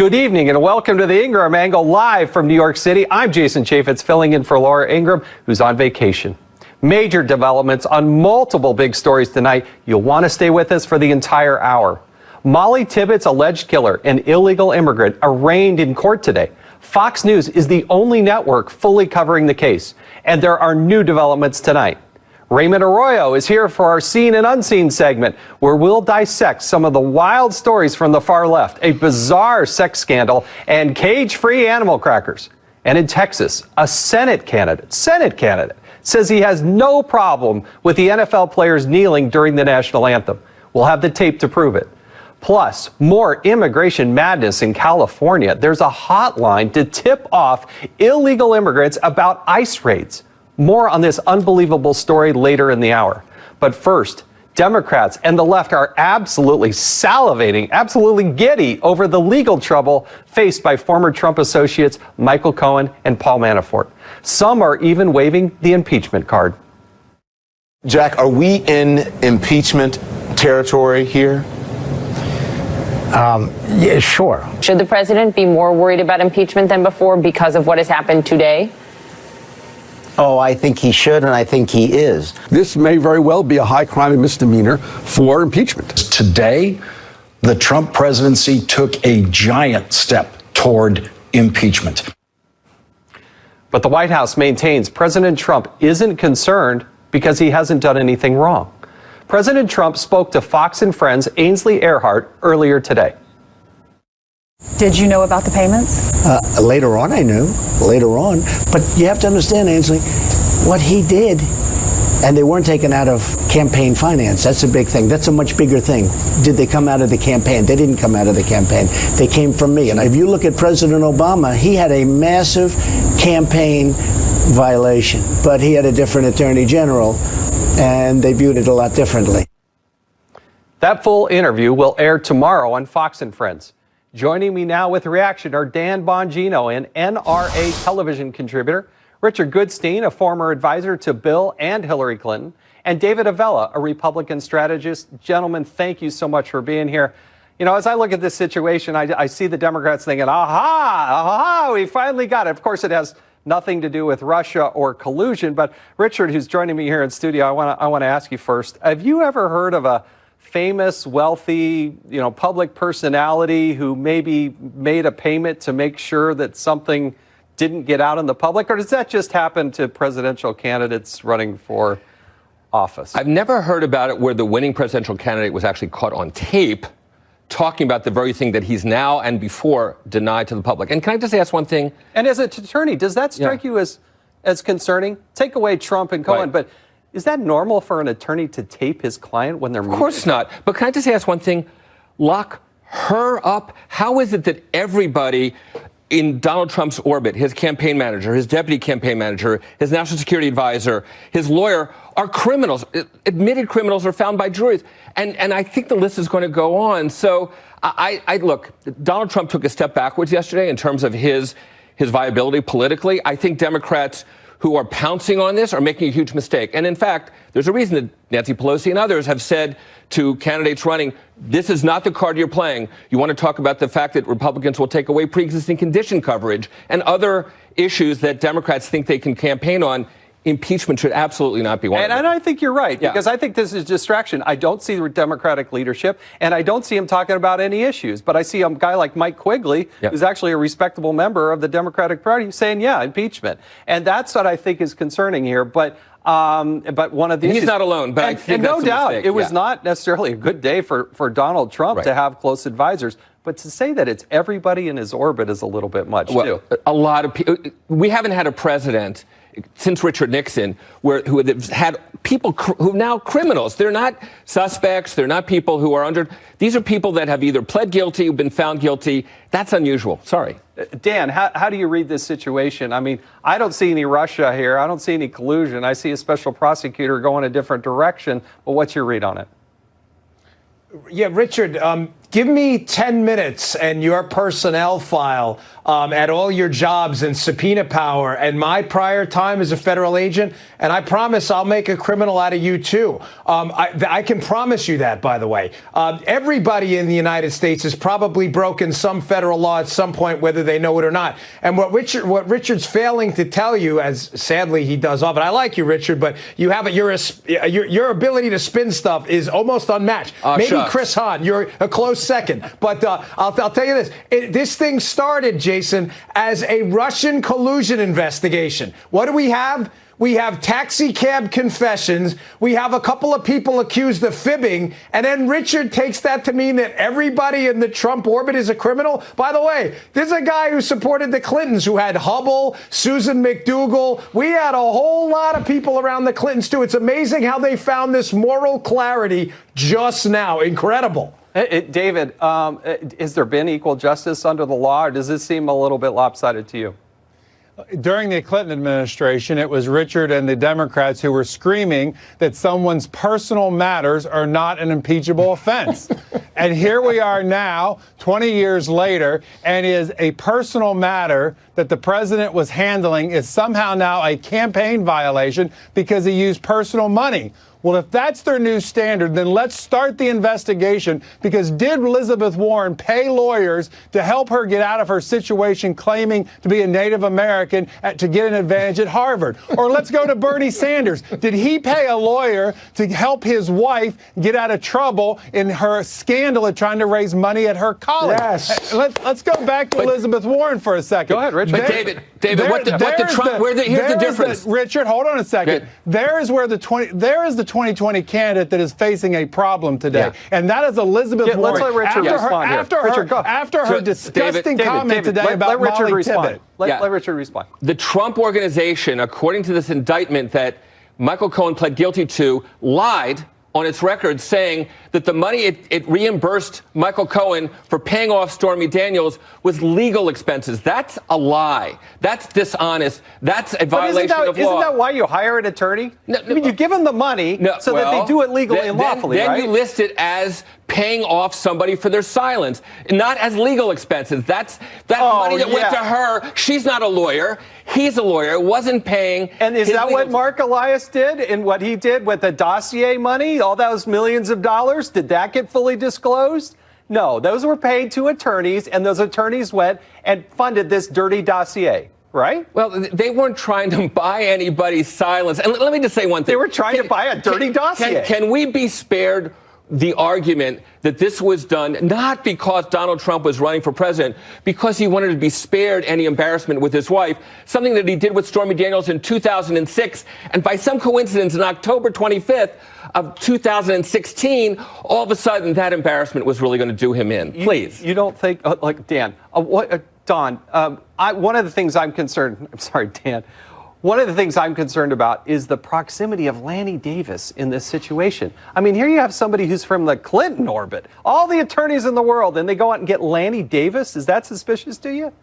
Good evening and welcome to the Ingraham Angle live from New York City. I'm Jason Chaffetz, filling in for Laura Ingraham, who's on vacation. Major developments on multiple big stories tonight. You'll want to stay with us for the entire hour. Molly Tibbetts' alleged killer, an illegal immigrant, arraigned in court today. Fox News is the only network fully covering the case, and there are new developments tonight. Raymond Arroyo is here for our Seen and Unseen segment, where we'll dissect some of the wild stories from the far left, a bizarre sex scandal, and cage-free animal crackers. And in Texas, a Senate candidate says he has no problem with the NFL players kneeling during the national anthem. We'll have the tape to prove it. Plus, more immigration madness in California. There's a hotline to tip off illegal immigrants about ICE raids. More on this unbelievable story later in the hour. But first, Democrats and the left are absolutely salivating, absolutely giddy over the legal trouble faced by former Trump associates Michael Cohen and Paul Manafort. Some are even waving the impeachment card. Jack, are we in impeachment territory here? Yeah, sure. Should the president be more worried about impeachment than before because of what has happened today? Oh, I think he should, and I think he is. This may very well be a high crime and misdemeanor for impeachment. Today, the Trump presidency took a giant step toward impeachment. But the White House maintains President Trump isn't concerned because he hasn't done anything wrong. President Trump spoke to Fox and Friends' Ainsley Earhardt earlier today. Did you know about the payments? Later on, I knew. Later on. But you have to understand, Ainsley, what he did, and they weren't taken out of campaign finance. That's a big thing. That's a much bigger thing. Did they come out of the campaign? They didn't come out of the campaign. They came from me. And if you look at President Obama, he had a massive campaign violation, but he had a different attorney general, and they viewed it a lot differently. That full interview will air tomorrow on Fox and Friends. Joining me now with reaction are Dan Bongino, an NRA television contributor, Richard Goodstein, a former advisor to Bill and Hillary Clinton, and David Avella, a Republican strategist. Gentlemen, thank you so much for being here. You know, as I look at this situation, I see the Democrats thinking, aha, we finally got it. Of course, it has nothing to do with Russia or collusion. But Richard, who's joining me here in studio, I want to ask you first. Have you ever heard of a famous, wealthy, public personality who maybe made a payment to make sure that something didn't get out in the public? Or does that just happen to presidential candidates running for office? I've never heard about it where the winning presidential candidate was actually caught on tape talking about the very thing that he's now and before denied to the public. And can I just ask one thing? And as an attorney, does that strike you as concerning? Take away Trump and Cohen, but is that normal for an attorney to tape his client when they're meeting? Of course not. But can I just ask one thing? Lock her up? How is it that everybody in Donald Trump's orbit, his campaign manager, his deputy campaign manager, his national security advisor, his lawyer, are criminals? Admitted criminals are found by juries. And I think the list is going to go on. So I look, Donald Trump took a step backwards yesterday in terms of his viability politically. I think Democrats who are pouncing on this are making a huge mistake. And in fact, there's a reason that Nancy Pelosi and others have said to candidates running, this is not the card you're playing. You want to talk about the fact that Republicans will take away pre-existing condition coverage and other issues that Democrats think they can campaign on. Impeachment should absolutely not be one of them. And I think you're right, because I think this is distraction. I don't see the Democratic leadership, and I don't see him talking about any issues. But I see a guy like Mike Quigley, who's actually a respectable member of the Democratic Party, saying, yeah, impeachment. And that's what I think is concerning here. But one of the issues, he's not alone, but I think that's no doubt, mistake. it was not necessarily a good day for Donald Trump to have close advisors. But to say that it's everybody in his orbit is a little bit much, too. A lot of people. We haven't had a president since Richard Nixon who have had people who are now criminals. They're not suspects. They're not people who are under. These are people that have either pled guilty or been found guilty. That's unusual. Sorry. Dan, how do you read this situation? I mean, I don't see any Russia here. I don't see any collusion. I see a special prosecutor going a different direction. But what's your read on it? Yeah, Richard, Give me 10 minutes and your personnel file at all your jobs and subpoena power and my prior time as a federal agent, and I promise I'll make a criminal out of you, too. I can promise you that, by the way. Everybody in the United States has probably broken some federal law at some point, whether they know it or not. And what Richard's failing to tell you, as sadly he does often, I like you, Richard, but you have your ability to spin stuff is almost unmatched. Maybe shucks. Chris Hahn, you're a close second. But I'll tell you this. This thing started, Jason, as a Russian collusion investigation. What do we have? We have taxi cab confessions. We have a couple of people accused of fibbing. And then Richard takes that to mean that everybody in the Trump orbit is a criminal. By the way, there's a guy who supported the Clintons who had Hubble, Susan McDougal. We had a whole lot of people around the Clintons, too. It's amazing how they found this moral clarity just now. Incredible. David, has there been equal justice under the law, or does this seem a little bit lopsided to you? During the Clinton administration, it was Richard and the Democrats who were screaming that someone's personal matters are not an impeachable offense. And here we are now, 20 years later, and is a personal matter that the president was handling is somehow now a campaign violation because he used personal money. Well, if that's their new standard, then let's start the investigation, because did Elizabeth Warren pay lawyers to help her get out of her situation claiming to be a Native American to get an advantage at Harvard? Or let's go to Bernie Sanders. Did he pay a lawyer to help his wife get out of trouble in her scandal of trying to raise money at her college? Yes. Let's go back to Elizabeth Warren for a second. Go ahead, Richard. But David, here's the difference. Richard, hold on a second. Okay. There is the 2020 candidate that is facing a problem today, and that is Elizabeth Warren. Let's let Richard respond here. After her disgusting comment today about Molly Tibbet. Let Richard respond. The Trump organization, according to this indictment that Michael Cohen pled guilty to, lied on its record saying that the money it reimbursed Michael Cohen for paying off Stormy Daniels was legal expenses. That's a lie. That's dishonest. That's a violation of law. Isn't that why you hire an attorney? No, I mean, you give them the money that they do it legally and lawfully, then right? you list it as paying off somebody for their silence, not as legal expenses. That money that went to her. She's not a lawyer. He's a lawyer. Wasn't paying. And is that what Mark Elias did and what he did with the dossier money, all those millions of dollars? Did that get fully disclosed? No, those were paid to attorneys, and those attorneys went and funded this dirty dossier. Right? Well, they weren't trying to buy anybody's silence. And let me just say one thing. They were trying to buy a dirty dossier. Can we be spared the argument that this was done not because Donald Trump was running for president, because he wanted to be spared any embarrassment with his wife, something that he did with Stormy Daniels in 2006. And by some coincidence, on October 25th of 2016, all of a sudden that embarrassment was really going to do him in. Please. You don't think, Dan, Don, one of the things I'm concerned, Dan, one of the things I'm concerned about is the proximity of Lanny Davis in this situation. I mean, here you have somebody who's from the Clinton orbit, all the attorneys in the world, and they go out and get Lanny Davis. Is that suspicious to you?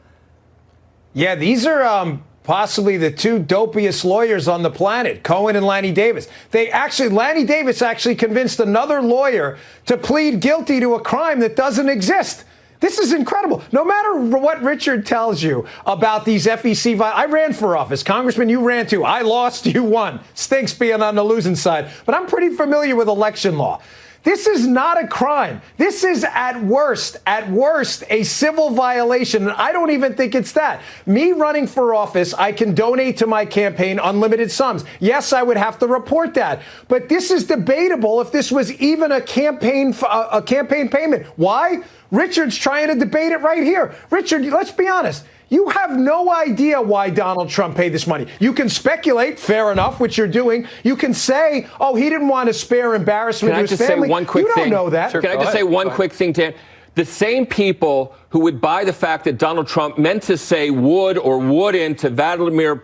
Yeah, these are possibly the two dopiest lawyers on the planet, Cohen and Lanny Davis. Lanny Davis actually convinced another lawyer to plead guilty to a crime that doesn't exist. This is incredible. No matter what Richard tells you about these FEC I ran for office. Congressman, you ran too. I lost, you won. Stinks being on the losing side. But I'm pretty familiar with election law. This is not a crime. This is at worst, a civil violation. And I don't even think it's that. Me running for office, I can donate to my campaign unlimited sums. Yes, I would have to report that. But this is debatable if this was even a campaign payment. Why? Richard's trying to debate it right here. Richard, let's be honest. You have no idea why Donald Trump paid this money. You can speculate, fair enough, which you're doing. You can say, oh, he didn't want to spare embarrassment to his family. Can I just say one quick thing? You don't know that. Sure, can I just say one quick thing, Dan? The same people who would buy the fact that Donald Trump meant to say would or wouldn't to Vladimir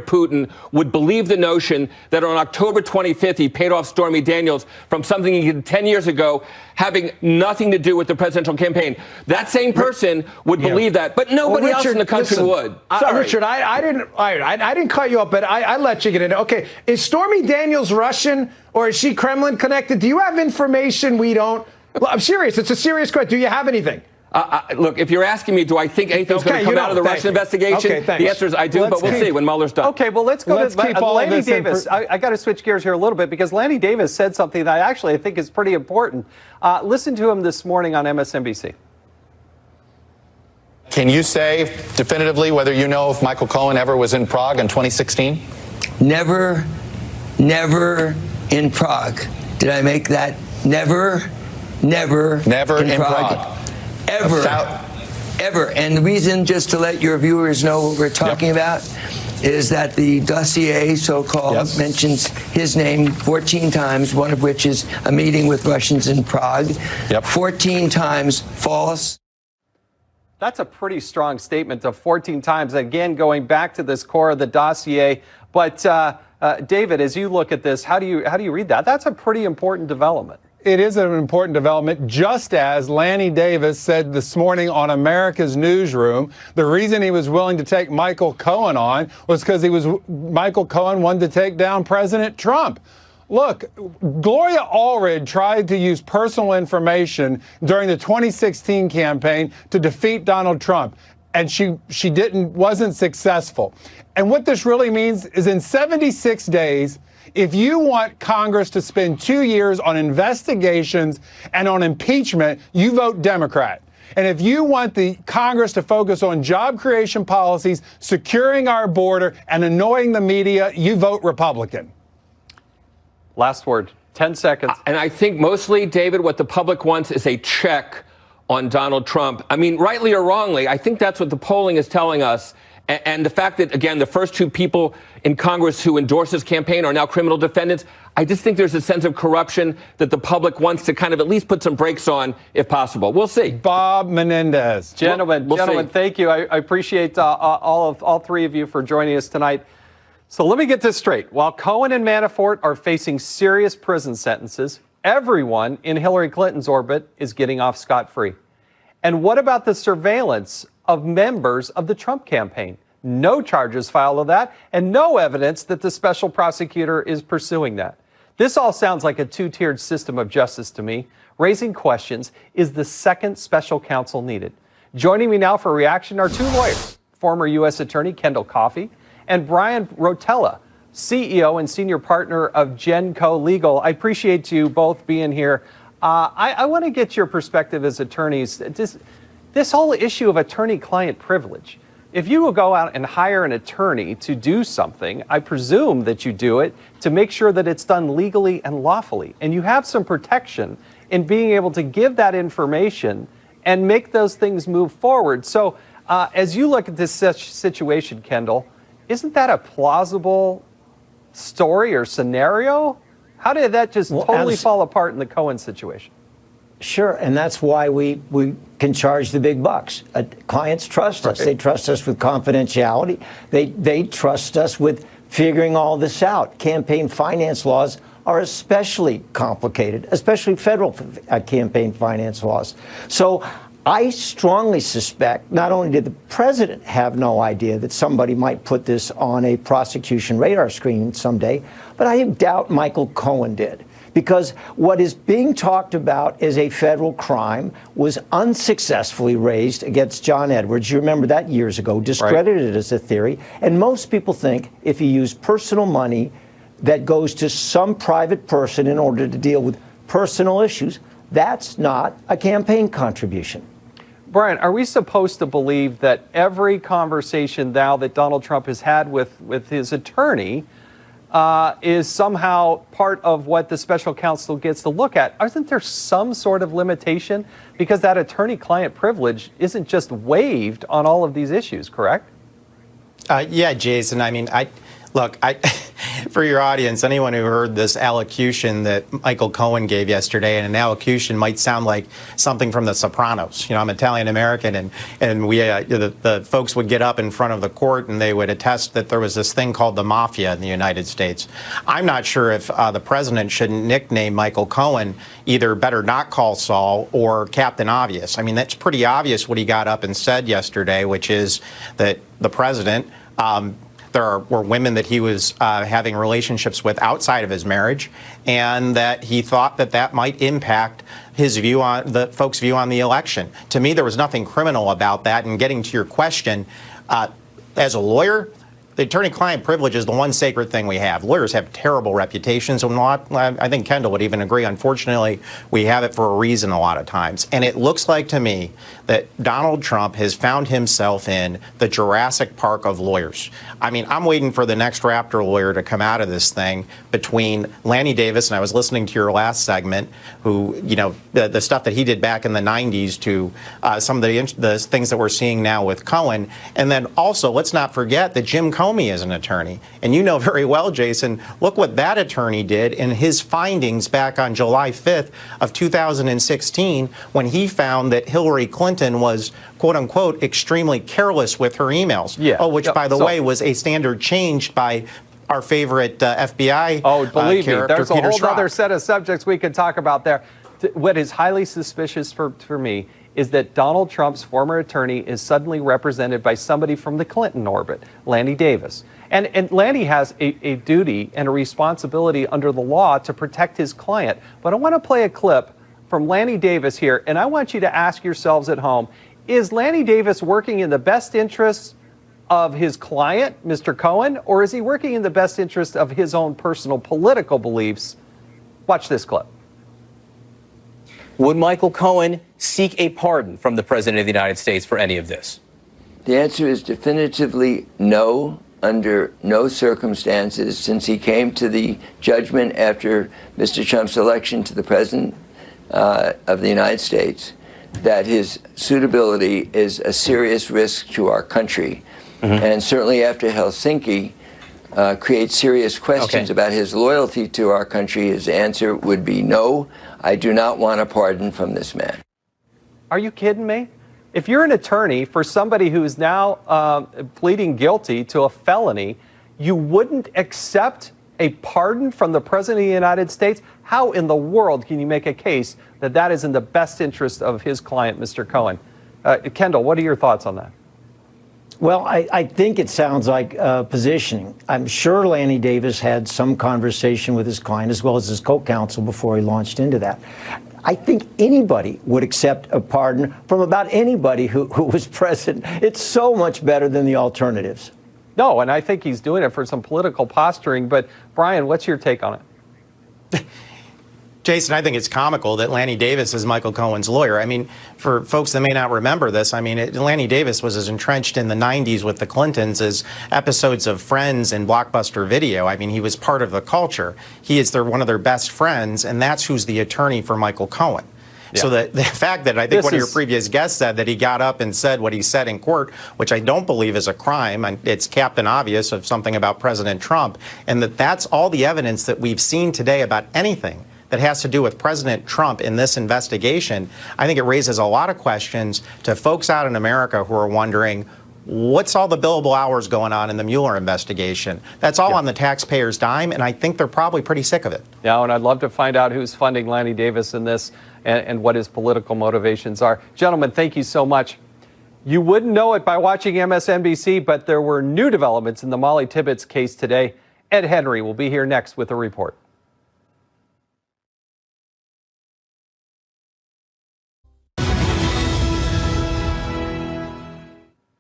Putin would believe the notion that on October 25th he paid off Stormy Daniels from something he did 10 years ago having nothing to do with the presidential campaign. That same person would believe that, but nobody else in the country would. Sorry. Richard, I didn't cut you up, but I let you get in. Okay, is Stormy Daniels Russian or is she Kremlin connected? Do you have information we don't? Well, I'm serious. It's a serious question. Do you have anything? Look, if you're asking me, do I think anything's going to come out of the Russian investigation? The answer is I do, but we'll see when Mueller's done. Okay, well, let's go to Lanny Davis. I got to switch gears here a little bit because Lanny Davis said something that I think is pretty important. Listen to him this morning on MSNBC. Can you say definitively whether you know if Michael Cohen ever was in Prague in 2016? Never in Prague. Did I make that? Never in Prague. Ever. And the reason, just to let your viewers know what we're talking about, is that the dossier, so-called, mentions his name 14 times, one of which is a meeting with Russians in Prague. 14 times false. That's a pretty strong statement of 14 times. Again, going back to this core of the dossier. But David, as you look at this, how do you read that? That's a pretty important development. It is an important development, just as Lanny Davis said this morning on America's Newsroom. The reason he was willing to take Michael Cohen on was because Michael Cohen wanted to take down President Trump. Look, Gloria Allred tried to use personal information during the 2016 campaign to defeat Donald Trump, and she wasn't successful. And what this really means is in 76 days, if you want Congress to spend 2 years on investigations and on impeachment, you vote Democrat. And if you want the Congress to focus on job creation policies, securing our border, and annoying the media, you vote Republican. Last word, 10 seconds. And I think mostly, David, what the public wants is a check on Donald Trump. I mean, rightly or wrongly, I think that's what the polling is telling us. And the fact that, again, the first two people in Congress who endorsed his campaign are now criminal defendants, I just think there's a sense of corruption that the public wants to kind of at least put some brakes on, if possible. We'll see. Bob Menendez. Gentlemen, thank you. I appreciate all three of you for joining us tonight. So let me get this straight. While Cohen and Manafort are facing serious prison sentences, everyone in Hillary Clinton's orbit is getting off scot-free. And what about the surveillance of members of the Trump campaign? No charges filed of that, and no evidence that the special prosecutor is pursuing that. This all sounds like a two-tiered system of justice to me, raising questions: is the second special counsel needed? Joining me now for reaction are two lawyers, former U.S. Attorney Kendall Coffey and Brian Rotella, CEO and senior partner of Genco Legal. I appreciate you both being here. I want to get your perspective as attorneys. This whole issue of attorney-client privilege. If you will go out and hire an attorney to do something, I presume that you do it to make sure that it's done legally and lawfully. And you have some protection in being able to give that information and make those things move forward. So as you look at this situation, Kendall, isn't that a plausible story or scenario? How did that just totally fall apart in the Cohen situation? Sure, and that's why we can charge the big bucks. Clients trust us. They trust us with confidentiality. They trust us with figuring all this out. Campaign finance laws are especially complicated, especially federal campaign finance laws. So I strongly suspect not only did the president have no idea that somebody might put this on a prosecution radar screen someday, but I doubt Michael Cohen did. Because what is being talked about as a federal crime was unsuccessfully raised against John Edwards. You remember that years ago, discredited as a theory. And most people think if you use personal money that goes to some private person in order to deal with personal issues, that's not a campaign contribution. Brian, are we supposed to believe that every conversation now that Donald Trump has had with his attorney is somehow part of what the special counsel gets to look at? Isn't there some sort of limitation? Because that attorney-client privilege isn't just waived on all of these issues, correct? Yeah, Jason. I mean, look, for your audience, anyone who heard this allocution that Michael Cohen gave yesterday, and an allocution might sound like something from The Sopranos. You know, I'm Italian American, and we the folks would get up in front of the court and they would attest that there was this thing called the mafia in the United States. I'm not sure if the president should nickname Michael Cohen either Better Not Call Saul or Captain Obvious. I mean, that's pretty obvious what he got up and said yesterday, which is that the president there were women that he was having relationships with outside of his marriage, and that he thought that that might impact his view on the folks' view on the election. To me, there was nothing criminal about that. And getting to your question, as a lawyer, the attorney-client privilege is the one sacred thing we have. Lawyers have terrible reputations, and I think Kendall would even agree. Unfortunately, we have it for a reason a lot of times. And it looks like to me that Donald Trump has found himself in the Jurassic Park of lawyers. I mean, I'm waiting for the next Raptor lawyer to come out of this thing between Lanny Davis, and I was listening to your last segment, who, you know, the stuff that he did back in the 90s to some of the things that we're seeing now with Cohen. And then also, let's not forget that Jim Comey is an attorney. And you know very well, Jason, look what that attorney did in his findings back on July 5th of 2016 when he found that Hillary Clinton was, quote unquote, extremely careless with her emails. Yeah. Oh, which, by the way, was a standard changed by our favorite FBI believe me, there's Peter a whole Schrock. other set of subjects we could talk about there. What is highly suspicious for me is that Donald Trump's former attorney is suddenly represented by somebody from the Clinton orbit, Lanny Davis. And Lanny has a duty and a responsibility under the law to protect his client. But I want to play a clip from Lanny Davis here, and I want you to ask yourselves at home, is Lanny Davis working in the best interests of his client, Mr. Cohen, or is he working in the best interest of his own personal political beliefs? Watch this clip. Would Michael Cohen seek a pardon from the President of the United States for any of this? The answer is definitively no, under no circumstances, since he came to the judgment after Mr. Trump's election to the President of the United States that his suitability is a serious risk to our country. And certainly after Helsinki creates serious questions about his loyalty to our country, his answer would be no, I do not want a pardon from this man. Are you kidding me? If you're an attorney for somebody who is now pleading guilty to a felony, you wouldn't accept a pardon from the President of the United States? How in the world can you make a case that that is in the best interest of his client, Mr. Cohen? Kendall, what are your thoughts on that? Well, I think it sounds like positioning. I'm sure Lanny Davis had some conversation with his client as well as his co-counsel before he launched into that. I think anybody would accept a pardon from about anybody who was present. It's so much better than the alternatives. No, and I think he's doing it for some political posturing. But, Brian, what's your take on it? Jason, I think it's comical that Lanny Davis is Michael Cohen's lawyer. I mean, for folks that may not remember this, I mean, Lanny Davis was as entrenched in the 90s with the Clintons as episodes of Friends and Blockbuster Video. I mean, he was part of the culture. He is one of their best friends, and that's who's the attorney for Michael Cohen. Yeah. So the fact that I think one of your previous guests said that he got up and said what he said in court, which I don't believe is a crime, and it's Captain Obvious of something about President Trump, and that's all the evidence that we've seen today about anything that has to do with President Trump in this investigation. I think it raises a lot of questions to folks out in America who are wondering, what's all the billable hours going on in the Mueller investigation? That's all on the taxpayers' dime, and I think they're probably pretty sick of it. Yeah, and I'd love to find out who's funding Lanny Davis in this and what his political motivations are. Gentlemen, thank you so much. You wouldn't know it by watching MSNBC, but there were new developments in the Molly Tibbetts case today. Ed Henry will be here next with a report.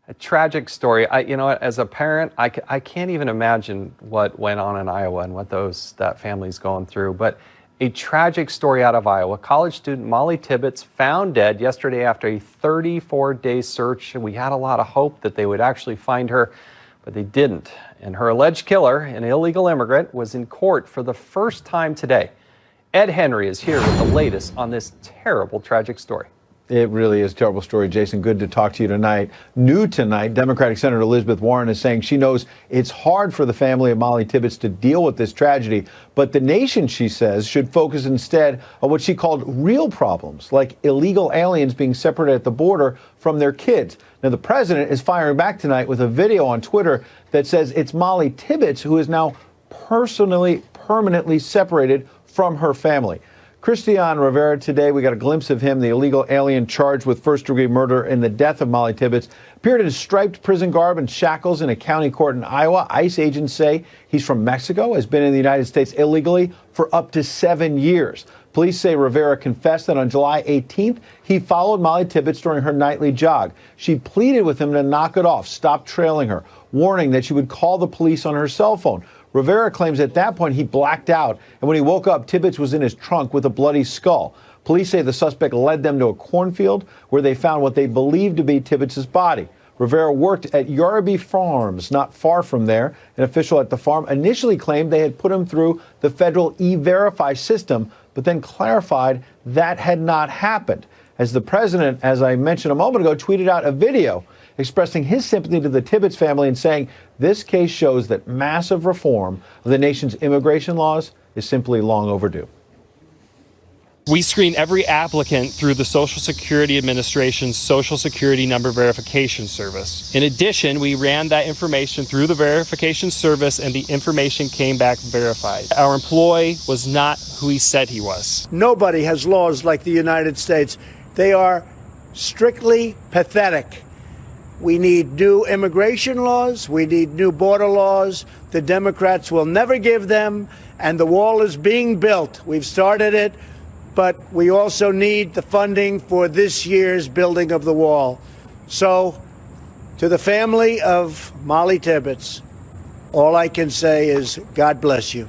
A tragic story. You know, as a parent, I can't even imagine what went on in Iowa and what that family's going through. But a tragic story out of Iowa. College student Molly Tibbetts found dead yesterday after a 34-day search. We had a lot of hope that they would actually find her, but they didn't. And her alleged killer, an illegal immigrant, was in court for the first time today. Ed Henry is here with the latest on this terrible, tragic story. It really is a terrible story, Jason. Good to talk to you tonight. New tonight, Democratic Senator Elizabeth Warren is saying she knows it's hard for the family of Molly Tibbetts to deal with this tragedy, but the nation, she says, should focus instead on what she called real problems, like illegal aliens being separated at the border from their kids. Now, the president is firing back tonight with a video on Twitter that says it's Molly Tibbetts who is now permanently separated from her family. Christian Rivera today, we got a glimpse of him, the illegal alien charged with first-degree murder in the death of Molly Tibbetts, appeared in striped prison garb and shackles in a county court in Iowa. ICE agents say he's from Mexico, has been in the United States illegally for up to 7 years. Police say Rivera confessed that on July 18th, he followed Molly Tibbetts during her nightly jog. She pleaded with him to knock it off, stop trailing her, warning that she would call the police on her cell phone. Rivera claims at that point he blacked out, and when he woke up, Tibbetts was in his trunk with a bloody skull. Police say the suspect led them to a cornfield where they found what they believed to be Tibbetts' body. Rivera worked at Yarby Farms, not far from there. An official at the farm initially claimed they had put him through the federal E-Verify system, but then clarified that had not happened. As the president, as I mentioned a moment ago, tweeted out a video expressing his sympathy to the Tibbetts family and saying this case shows that massive reform of the nation's immigration laws is simply long overdue. We screen every applicant through the Social Security Administration's Social Security Number Verification Service. In addition, we ran that information through the verification service and the information came back verified. Our employee was not who he said he was. Nobody has laws like the United States. They are strictly pathetic. We need new immigration laws. We need new border laws. The Democrats will never give them, and the wall is being built. We've started it, but we also need the funding for this year's building of the wall. So, to the family of Molly Tibbetts, all I can say is God bless you.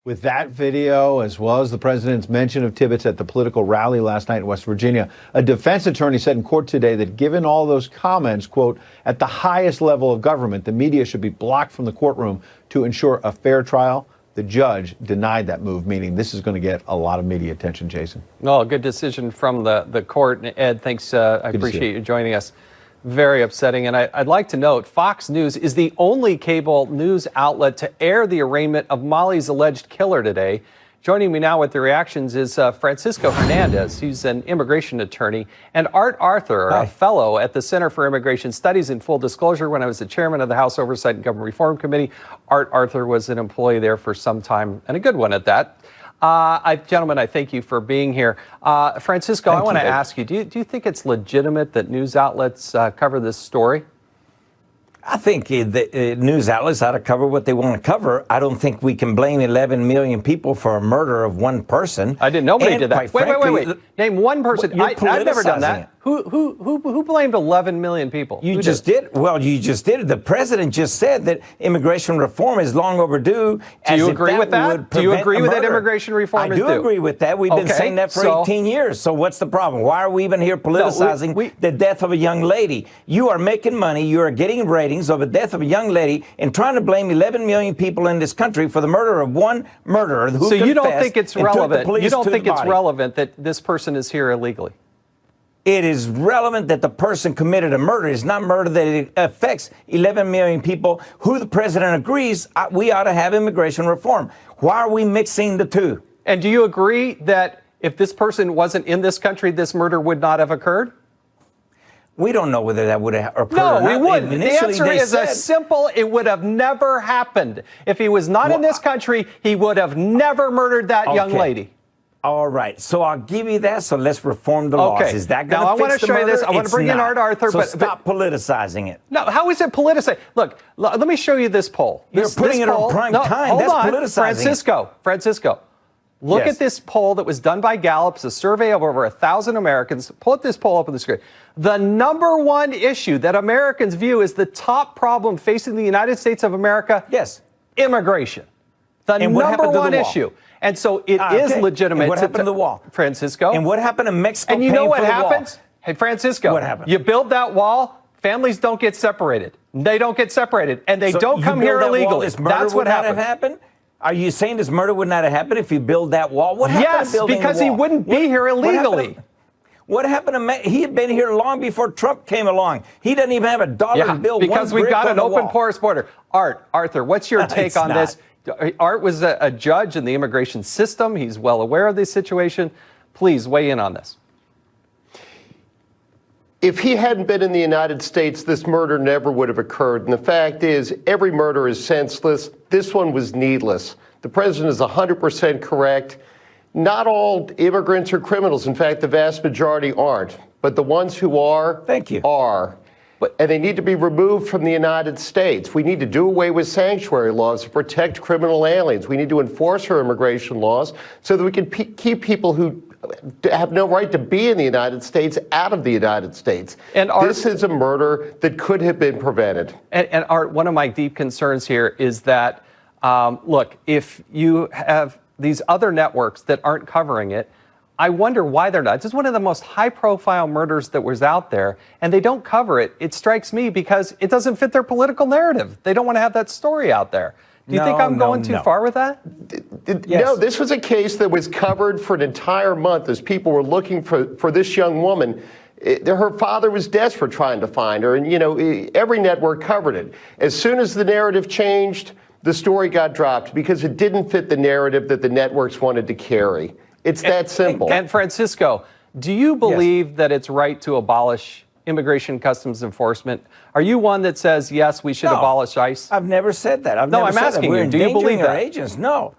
With that video, as well as the president's mention of Tibbetts at the political rally last night in West Virginia, a defense attorney said in court today that given all those comments, quote, at the highest level of government, the media should be blocked from the courtroom to ensure a fair trial. The judge denied that move, meaning this is going to get a lot of media attention, Jason. Well, a good decision from the court. Ed, thanks. I appreciate you joining us. Very upsetting. And I'd like to note, Fox News is the only cable news outlet to air the arraignment of Molly's alleged killer today. Joining me now with the reactions is Francisco Hernandez. He's an immigration attorney, and Art Arthur, a fellow at the Center for Immigration Studies. In full disclosure, when I was the chairman of the House Oversight and Government Reform Committee, Art Arthur was an employee there for some time, and a good one at that. Gentlemen, I thank you for being here. Francisco, I want to ask you, do you think it's legitimate that news outlets cover this story? I think the news outlets ought to cover what they want to cover. I don't think we can blame 11 million people for a murder of one person. I didn't know nobody did that. Wait. Name one person. I've never done that. Who blamed 11 million people? You just did. Well, you just did. The president just said that immigration reform is long overdue. Do you agree with that? Do you agree with that immigration reform is due? I do agree with that. We've been saying that for 18 years. So what's the problem? Why are we even here politicizing the death of a young lady? You are making money. You are getting ratings of the death of a young lady and trying to blame 11 million people in this country for the murder of one murderer who confessed. So you don't think it's relevant? You don't think it's relevant that this person is here illegally? It is relevant that the person committed a murder. It's not murder that it affects 11 million people who the president agrees we ought to have immigration reform. Why are we mixing the two? And do you agree that if this person wasn't in this country, this murder would not have occurred? We don't know whether that would have occurred or not. No, we wouldn't. The answer is a simple, it would have never happened. If he was not in this country, he would have never murdered that young lady. All right, so I'll give you that. So let's reform the laws. Is that going to fix the murder? Now, I want to show you this. I want to bring in Art Arthur. So stop politicizing it. No, how is it politicized? Look, let me show you this poll. You're putting it on prime time. That's politicizing. Francisco, look at this poll that was done by Gallup. It's a survey of over 1,000 Americans. Pull this poll up on the screen. The number one issue that Americans view as the top problem facing the United States of America? Yes. Immigration. The number one issue. And so it is legitimate. And what happened to the wall? Francisco. And what happened to Mexico? And you know what happens? Hey, Francisco. What happened? You build that wall, families don't get separated. They don't get separated. And they don't come here illegally. That's what happened. Are you saying this murder would not have happened if you build that wall? What happened to building the wall? Because he wouldn't be here illegally. What happened to he had been here long before Trump came along. He doesn't even have a dollar to build one brick on the wall. Because we've got an open, porous border. Arthur, what's your take on this? Art was a judge in the immigration system. He's well aware of this situation. Please weigh in on this. If he hadn't been in the United States, this murder never would have occurred. And the fact is, every murder is senseless. This one was needless. The president is 100% correct. not all immigrants are criminals. In fact, the vast majority aren't. But the ones who are, are. And they need to be removed from the United States. We need to do away with sanctuary laws to protect criminal aliens. We need to enforce our immigration laws so that we can keep people who have no right to be in the United States out of the United States. And this is a murder that could have been prevented. And Art, one of my deep concerns here is that, look, if you have these other networks that aren't covering it, I wonder why they're not. This is one of the most high-profile murders that was out there, and they don't cover it. It strikes me because it doesn't fit their political narrative. They don't want to have that story out there. Do you think I'm going too far with that? No, this was a case that was covered for an entire month as people were looking for this young woman. Her father was desperate trying to find her, and, every network covered it. As soon as the narrative changed, the story got dropped because it didn't fit the narrative that the networks wanted to carry. It's that simple. And Francisco, do you believe that it's right to abolish immigration customs enforcement? Are you one that says, yes, we should abolish ICE? I've never said that. I'm asking you, do you believe that? Our agents? No,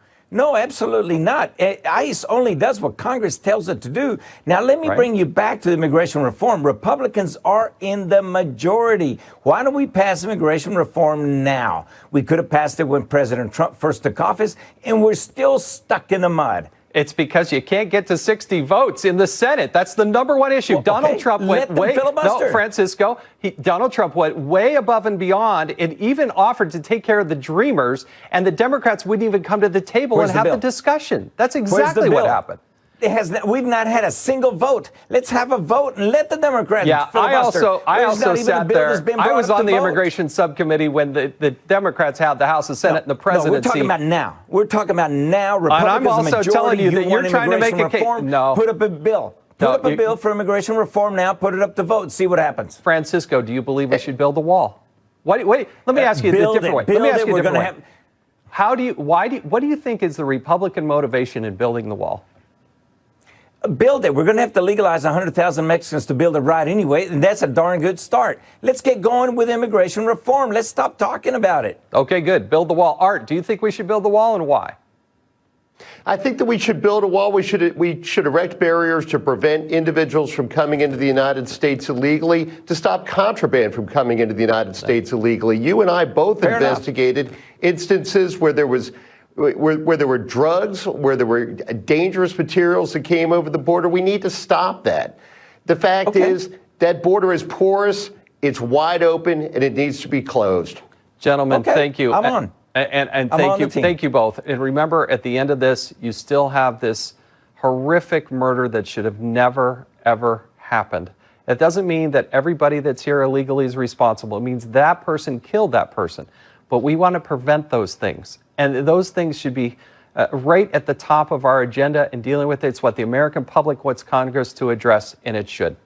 absolutely not. ICE only does what Congress tells it to do. Now, let me bring you back to immigration reform. Republicans are in the majority. Why don't we pass immigration reform now? We could have passed it when President Trump first took office, and we're still stuck in the mud. It's because you can't get to 60 votes in the Senate. That's the number one issue. Well, Donald Trump went way, no, Francisco, Donald Trump went way above and beyond and even offered to take care of the Dreamers, and the Democrats wouldn't even come to the table and have the discussion. That's exactly what happened. We've not had a single vote. Let's have a vote and let the Democrats filibuster. I also sat there. I was on the immigration subcommittee when the Democrats had the House, the Senate, and the presidency. No, we're talking about now. We're talking about now. Republicans, and I'm also telling you that you're trying to make a case. No. Put up a bill. Put up a bill for immigration reform now. Put it up to vote. See what happens. Francisco, do you believe we should build a wall? Wait. Let me ask you a different way. Let me ask you a different way. What do you think is the Republican motivation in building the wall? Build it. We're going to have to legalize 100,000 Mexicans to build it right anyway, and that's a darn good start. Let's get going with immigration reform. Let's stop talking about it. Okay, good. Build the wall. Art, do you think we should build the wall, and why? I think that we should build a wall. We should erect barriers to prevent individuals from coming into the United States illegally, to stop contraband from coming into the United States illegally. You and I both investigated instances where there were drugs, where there were dangerous materials that came over the border. We need to stop that. The fact is that border is porous, it's wide open, and it needs to be closed. Gentlemen, thank you. I'm on. And thank you both. And remember, at the end of this, you still have this horrific murder that should have never, ever happened. It doesn't mean that everybody that's here illegally is responsible. It means that person killed that person. But we want to prevent those things. And those things should be right at the top of our agenda in dealing with it. It's what the American public wants Congress to address, and it should.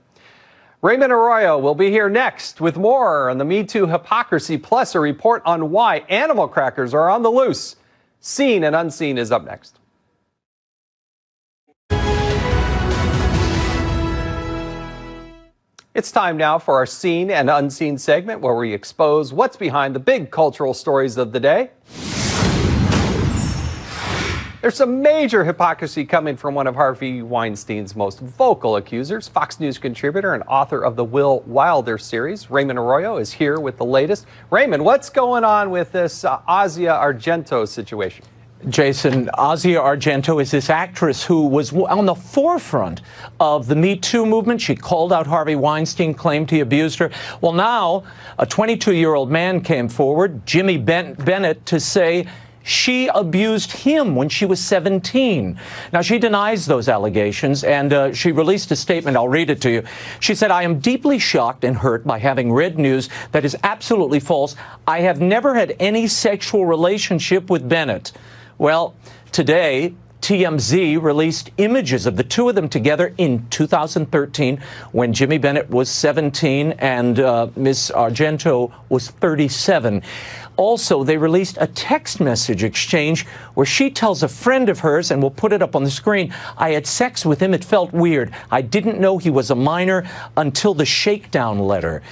Raymond Arroyo will be here next with more on the Me Too hypocrisy, plus a report on why animal crackers are on the loose. Seen and Unseen is up next. It's time now for our Seen and Unseen segment, where we expose what's behind the big cultural stories of the day. There's some major hypocrisy coming from one of Harvey Weinstein's most vocal accusers. Fox News contributor and author of the Will Wilder series, Raymond Arroyo, is here with the latest. Raymond, what's going on with this Asia Argento situation? Jason, Asia Argento is this actress who was on the forefront of the Me Too movement. She called out Harvey Weinstein, claimed he abused her. Well, now a 22-year-old man came forward, Jimmy Bennett, to say she abused him when she was 17. Now, she denies those allegations, and she released a statement. I'll read it to you. She said, "I am deeply shocked and hurt by having read news that is absolutely false. I have never had any sexual relationship with Bennett." Well, today, TMZ released images of the two of them together in 2013 when Jimmy Bennett was 17 and Miss Argento was 37. Also, they released a text message exchange where she tells a friend of hers, and we'll put it up on the screen, "I had sex with him. It felt weird. I didn't know he was a minor until the shakedown letter."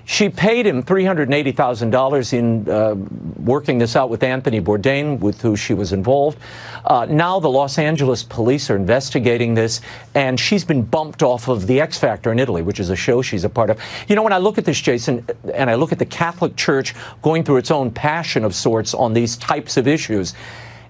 She paid him $380,000 in working this out with Anthony Bourdain, with who she was involved. Now the Los Angeles police are investigating this, and she's been bumped off of The X Factor in Italy, which is a show she's a part of. You know, when I look at this, Jason, and I look at the Catholic Church going through its own passion of sorts on these types of issues,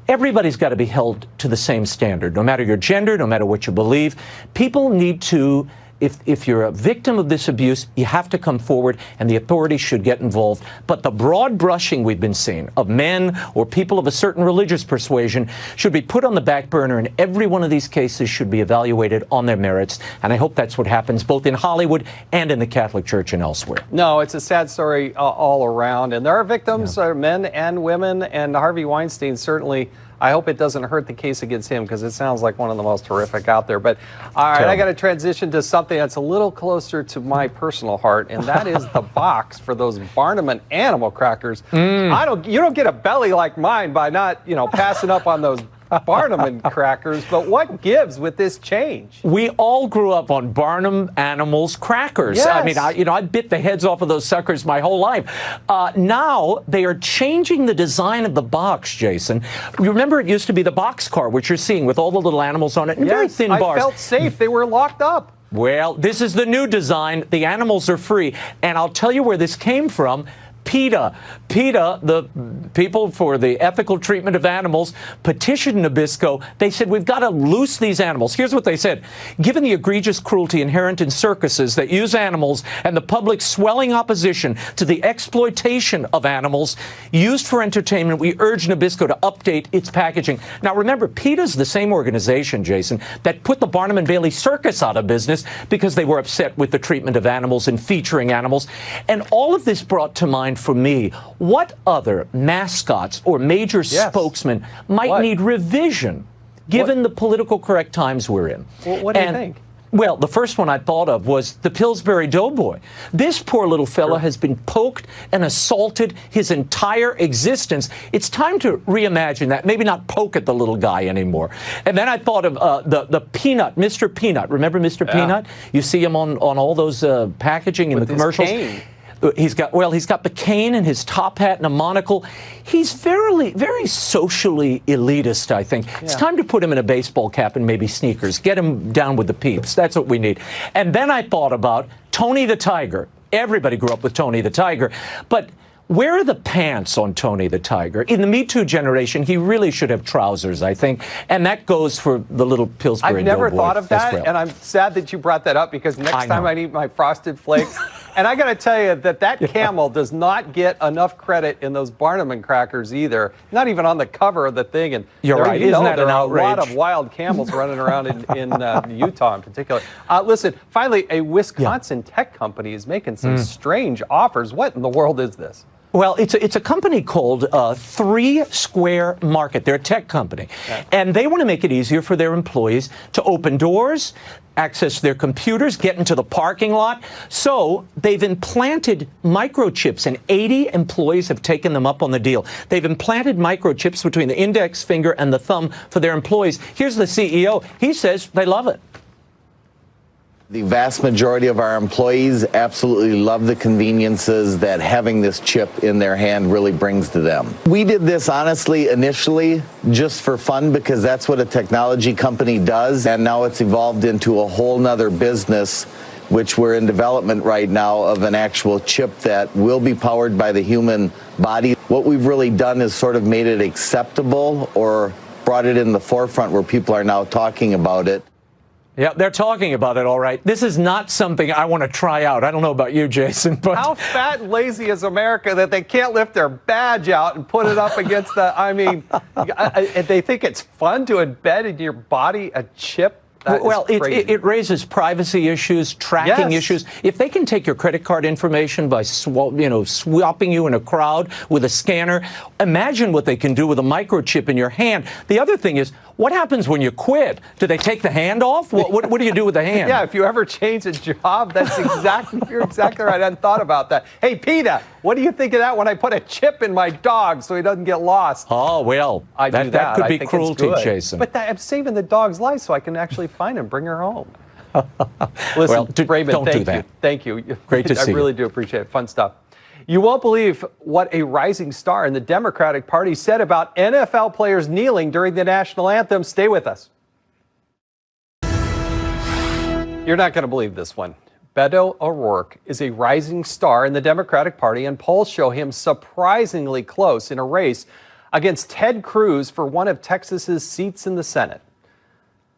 everybody's got to be held to the same standard, no matter your gender, no matter what you believe. People need to, if you're a victim of this abuse, you have to come forward, and the authorities should get involved. But the broad brushing we've been seeing of men or people of a certain religious persuasion should be put on the back burner, and every one of these cases should be evaluated on their merits. And I hope that's what happens both in Hollywood and in the Catholic Church and elsewhere. No, it's a sad story all around. And there are victims, men and women, and Harvey Weinstein certainly. I hope it doesn't hurt the case against him, because it sounds like one of the most horrific out there. But all right, I got to transition to something that's a little closer to my personal heart, and that is the box for those Barnum and Animal crackers. You don't get a belly like mine by not, passing up on those Barnum and crackers, but what gives with this change? We all grew up on Barnum Animals crackers. Yes. I mean, I bit the heads off of those suckers my whole life. Now they are changing the design of the box, Jason. You remember it used to be the box car, which you're seeing with all the little animals on it and very thin bars. I felt safe. They were locked up. Well, this is the new design. The animals are free. And I'll tell you where this came from. PETA, the people for the ethical treatment of animals, petitioned Nabisco. They said, we've got to loose these animals. Here's what they said. Given the egregious cruelty inherent in circuses that use animals and the public's swelling opposition to the exploitation of animals used for entertainment, we urge Nabisco to update its packaging. Now, remember, PETA's the same organization, Jason, that put the Barnum and Bailey Circus out of business because they were upset with the treatment of animals and featuring animals. And all of this brought to mind for me, what other mascots or major spokesmen might need revision given the political correct times we're in? Well, what do you think? Well, the first one I thought of was the Pillsbury Doughboy. This poor little fella has been poked and assaulted his entire existence. It's time to reimagine that. Maybe not poke at the little guy anymore. And then I thought of the Peanut, Mr. Peanut. Remember Mr. Peanut? You see him on all those packaging in the commercials. Cane. He's got the cane and his top hat and a monocle. He's very socially elitist, I think. Yeah. It's time to put him in a baseball cap and maybe sneakers. Get him down with the peeps. That's what we need. And then I thought about Tony the Tiger. Everybody grew up with Tony the Tiger. But where are the pants on Tony the Tiger? In the Me Too generation, he really should have trousers, I think. And that goes for the little Pillsbury I've never Doughboy thought of that, well. and I'm sad that you brought that up, because next time I eat my Frosted Flakes, and I got to tell you that camel does not get enough credit in those Barnum and crackers either. Not even on the cover of the thing. And you're right. Isn't that an outrage? There are a lot of wild camels running around in Utah in particular. Listen, finally, a Wisconsin tech company is making some strange offers. What in the world is this? Well, it's a company called 3 Square Market. They're a tech company. Okay. And they want to make it easier for their employees to open doors, access their computers, get into the parking lot. So they've implanted microchips, and 80 employees have taken them up on the deal. They've implanted microchips between the index finger and the thumb for their employees. Here's the CEO. He says they love it. The vast majority of our employees absolutely love the conveniences that having this chip in their hand really brings to them. We did this honestly initially just for fun, because that's what a technology company does, and now it's evolved into a whole nother business, which we're in development right now of an actual chip that will be powered by the human body. What we've really done is sort of made it acceptable, or brought it in the forefront where people are now talking about it. Yeah, they're talking about it, all right. This is not something I want to try out. I don't know about you, Jason, but... How fat and lazy is America that they can't lift their badge out and put it up against the... I mean, they think it's fun to embed in your body a chip? Well, it raises privacy issues, tracking issues. If they can take your credit card information by swapping you in a crowd with a scanner, imagine what they can do with a microchip in your hand. The other thing is, what happens when you quit? Do they take the hand off? What do you do with the hand? Yeah, if you ever change a job, you're exactly right. I hadn't thought about that. Hey, PETA, what do you think of that when I put a chip in my dog so he doesn't get lost? Oh, well, that could be cruelty, Jason. But I'm saving the dog's life so I can actually find him, bring her home. Listen, Well, Raymond, don't thank do that. you. Thank you. Great to see I really you. do appreciate it. Fun stuff. You won't believe what a rising star in the Democratic Party said about NFL players kneeling during the national anthem. Stay with us. You're not going to believe this one. Beto O'Rourke is a rising star in the Democratic Party, and polls show him surprisingly close in a race against Ted Cruz for one of Texas's seats in the Senate.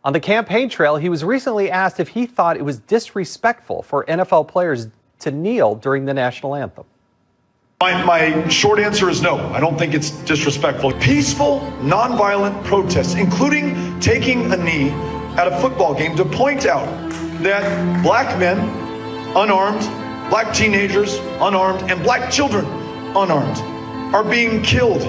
On the campaign trail, he was recently asked if he thought it was disrespectful for NFL players to kneel during the national anthem. My short answer is no. I don't think it's disrespectful. Peaceful, nonviolent protests, including taking a knee at a football game to point out that black men, unarmed, black teenagers, unarmed, and black children, unarmed, are being killed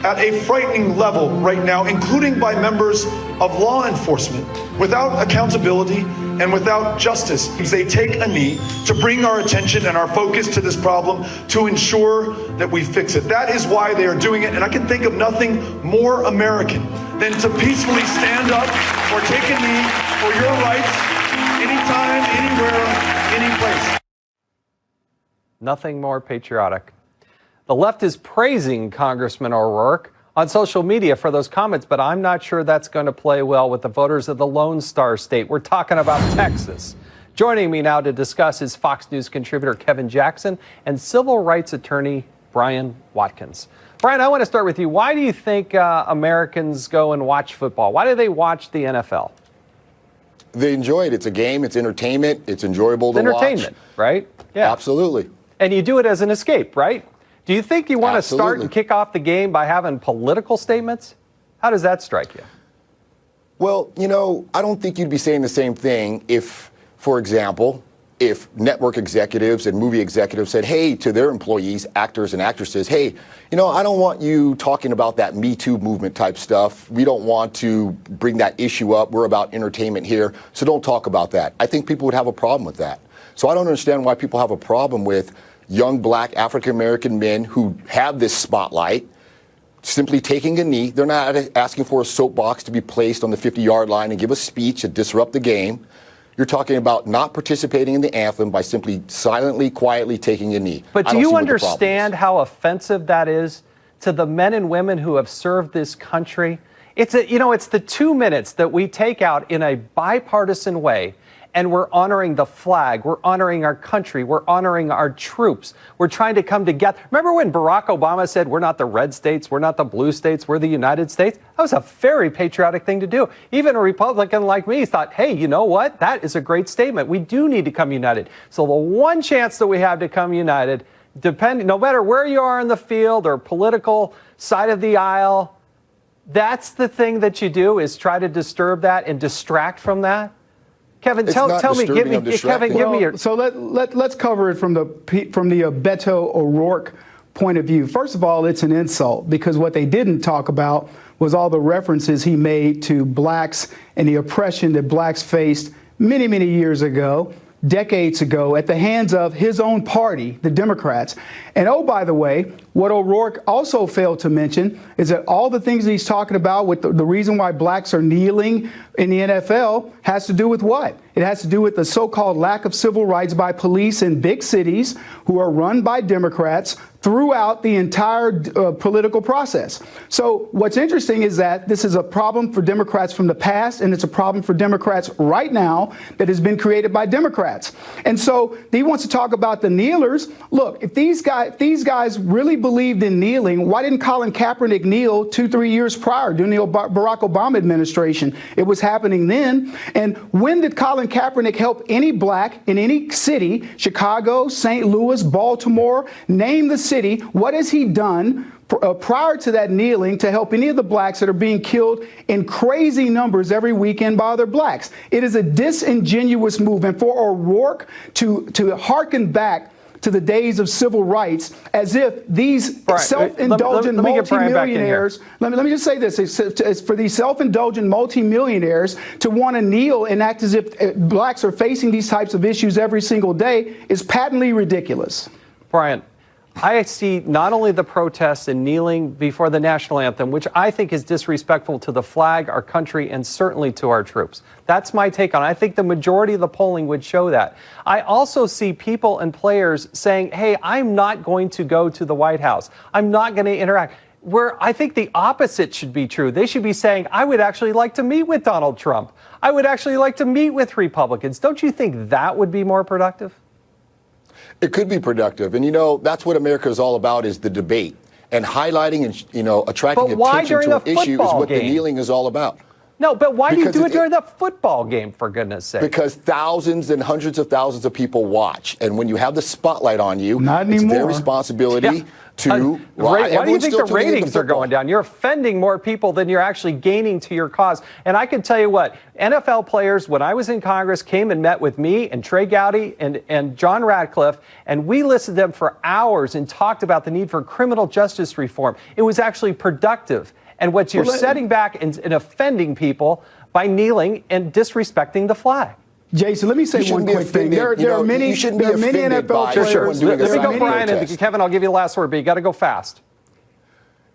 at a frightening level right now, including by members of law enforcement, without accountability and without justice. They take a knee to bring our attention and our focus to this problem to ensure that we fix it. That is why they are doing it, and I can think of nothing more American than to peacefully stand up or take a knee for your rights anytime, anywhere, any place. Nothing more patriotic. The left is praising Congressman O'Rourke on social media for those comments, but I'm not sure that's going to play well with the voters of the Lone Star State. We're talking about Texas. Joining me now to discuss is Fox News contributor Kevin Jackson and civil rights attorney Brian Watkins. Brian, I want to start with you. Why do you think Americans go and watch football? Why do they watch the NFL? They enjoy it. It's a game. It's entertainment. It's enjoyable to watch. Entertainment, right? Yeah. Absolutely. And you do it as an escape, right? Do you think you want to start Absolutely. and kick off the game by having political statements? How does that strike you? Well, you know, I don't think you'd be saying the same thing if, for example, if network executives and movie executives said, hey, to their employees, actors and actresses, hey, you know, I don't want you talking about that Me Too movement type stuff. We don't want to bring that issue up. We're about entertainment here, so don't talk about that. I think people would have a problem with that. So I don't understand why people have a problem with young black African-American men who have this spotlight simply taking a knee. They're not asking for a soapbox to be placed on the 50-yard line and give a speech to disrupt the game. You're talking about not participating in the anthem by simply silently, quietly taking a knee. But do you understand how offensive that is to the men and women who have served this country? It's the 2 minutes that we take out in a bipartisan way, and we're honoring the flag, we're honoring our country, we're honoring our troops. We're trying to come together. Remember when Barack Obama said, we're not the red states, we're not the blue states, we're the United States? That was a very patriotic thing to do. Even a Republican like me thought, hey, you know what? That is a great statement. We do need to come united. So the one chance that we have to come united, no matter where you are in the field or political side of the aisle, that's the thing that you do, is try to disturb that and distract from that. Kevin, tell me, Kevin, give me your. So let's cover it from the Beto O'Rourke point of view. First of all, it's an insult, because what they didn't talk about was all the references he made to blacks and the oppression that blacks faced many, many years ago, decades ago, at the hands of his own party, the Democrats. And oh, by the way, what O'Rourke also failed to mention is that all the things that he's talking about with the reason why blacks are kneeling in the NFL has to do with what? It has to do with the so-called lack of civil rights by police in big cities who are run by Democrats throughout the entire political process. So what's interesting is that this is a problem for Democrats from the past, and it's a problem for Democrats right now that has been created by Democrats. And so he wants to talk about the kneelers. Look, if these guys really believed in kneeling, why didn't Colin Kaepernick kneel 2-3 years prior during the Barack Obama administration? It was happening then. And when did Colin Kaepernick help any black in any city, Chicago, St. Louis, Baltimore, name the city? What has he done prior to that kneeling to help any of the blacks that are being killed in crazy numbers every weekend by other blacks? It is a disingenuous move. And for O'Rourke to hearken back to the days of civil rights as if these self-indulgent multimillionaires, let me just say this, it's for these self-indulgent multimillionaires to want to kneel and act as if blacks are facing these types of issues every single day is patently ridiculous. Brian, I see not only the protests and kneeling before the national anthem, which I think is disrespectful to the flag, our country, and certainly to our troops. That's my take on it. I think the majority of the polling would show that. I also see people and players saying, hey, I'm not going to go to the White House. I'm not going to interact. Where I think the opposite should be true. They should be saying, I would actually like to meet with Donald Trump. I would actually like to meet with Republicans. Don't you think that would be more productive? It could be productive. And, that's what America is all about, is the debate. And highlighting and, attracting attention to an issue is what the kneeling is all about. No, but why do you do it during the football game, for goodness sake? Because thousands and hundreds of thousands of people watch. And when you have the spotlight on you, it's their responsibility to lie. Why do you think the ratings are going down? You're offending more people than you're actually gaining to your cause. And I can tell you what, NFL players, when I was in Congress, came and met with me and Trey Gowdy and John Radcliffe, and we listened to them for hours and talked about the need for criminal justice reform. It was actually productive. And what you're setting back and offending people by kneeling and disrespecting the flag. Jason, let me say one quick thing. There are many NFL players. Let me go, Brian, and Kevin, I'll give you the last word, but you got to go fast.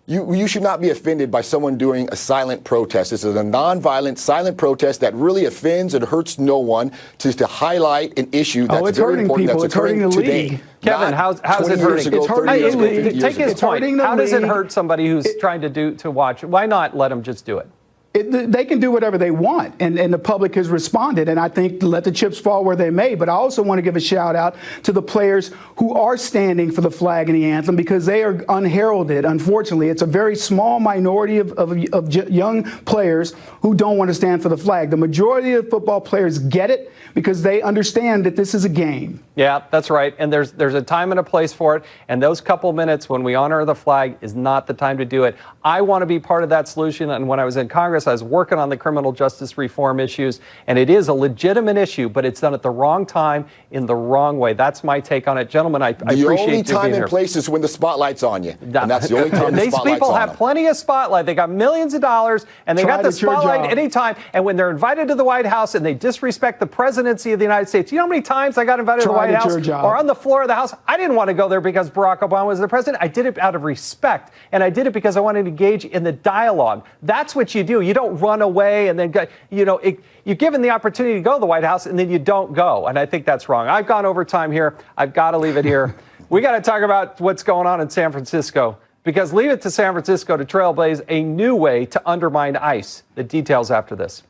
You should not be offended by someone doing a silent protest. This is a nonviolent, silent protest that really offends and hurts no one, to highlight an issue that's very important, that's occurring today. Kevin, how's it hurting? It's hurting the league. Take his point. How does it hurt somebody who's trying to watch? Why not let them just do it? They can do whatever they want, and the public has responded, and I think let the chips fall where they may. But I also want to give a shout out to the players who are standing for the flag and the anthem, because they are unheralded. Unfortunately, it's a very small minority of young players who don't want to stand for the flag. The majority of football players get it because they understand that this is a game. Yeah, that's right. And there's a time and a place for it. And those couple minutes when we honor the flag is not the time to do it. I want to be part of that solution. And when I was in Congress, I was working on the criminal justice reform issues. And it is a legitimate issue, but it's done at the wrong time in the wrong way. That's my take on it. Gentlemen, I appreciate you being here. The only time and place is when the spotlight's on you. And that's the only time the spotlight's on. These people have plenty of spotlight. They got millions of dollars, and they got the spotlight anytime. And when they're invited to the White House and they disrespect the presidency of the United States, you know how many times I got invited to the White House or on the floor of the House? I didn't want to go there because Barack Obama was the president. I did it out of respect, and I did it because I wanted to engage in the dialogue. That's what you do. You don't run away and then, you're given the opportunity to go to the White House and then you don't go. And I think that's wrong. I've gone over time here. I've got to leave it here. We got to talk about what's going on in San Francisco, because leave it to San Francisco to trailblaze a new way to undermine ICE. The details after this.